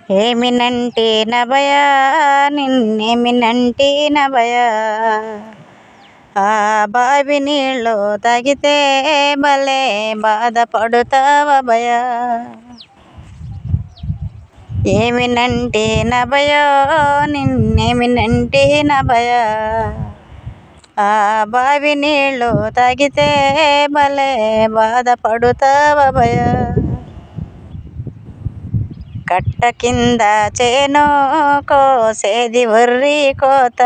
ఏమినంటే నభయా నిన్నేమినంటే నభయా ఆ బావి నీళ్ళు తాగితే భలే బాధపడుతావభయా ఏమినంటే నభయో నిన్నేమినంటే నభయా ఆ బావి నీళ్ళు తాగితే భలే బాధపడుతావభయా కట్ట కింద చేను కోసేది ఒర్రి కోత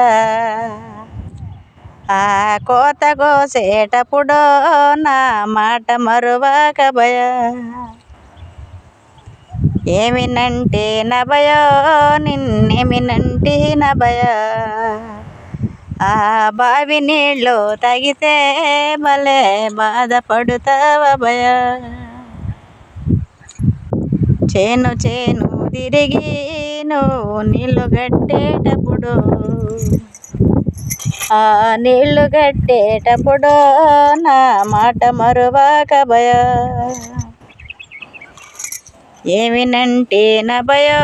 ఆ కోత కోసేటప్పుడు నా మాట మరువకభయా ఏమినంటే నభయో నిన్నేమినంటే నభయా ఆ బావి నీళ్ళు తాగితే భలే బాధపడుతావభయా చేను చేను తిరిగి నువ్వు నీళ్ళు కట్టేటప్పుడు ఆ నీళ్ళు కట్టేటప్పుడు నా మాట మరువకభయా ఏమినంటే నభయో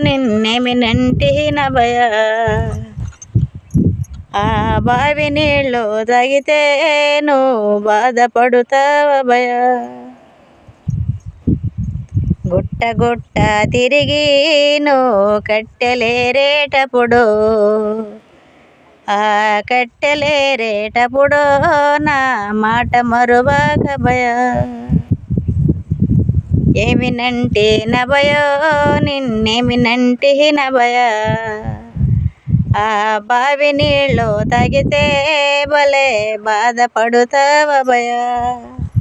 నిన్నేమినంటే నభయా ఆ బావి నీళ్ళు తాగితే నువ్వు బాధపడుతావభయా గుట్ట గుట్ట తిరిగి నువ్వు కట్టెలేరేటప్పుడు ఆ కట్టెలేరేటప్పుడు నా మాట మరువకభయా ఏమినంటే నభయో నిన్నేమినంటే నభయా ఆ బావి నీళ్ళు తాగితే భలే బాధపడుతావభయా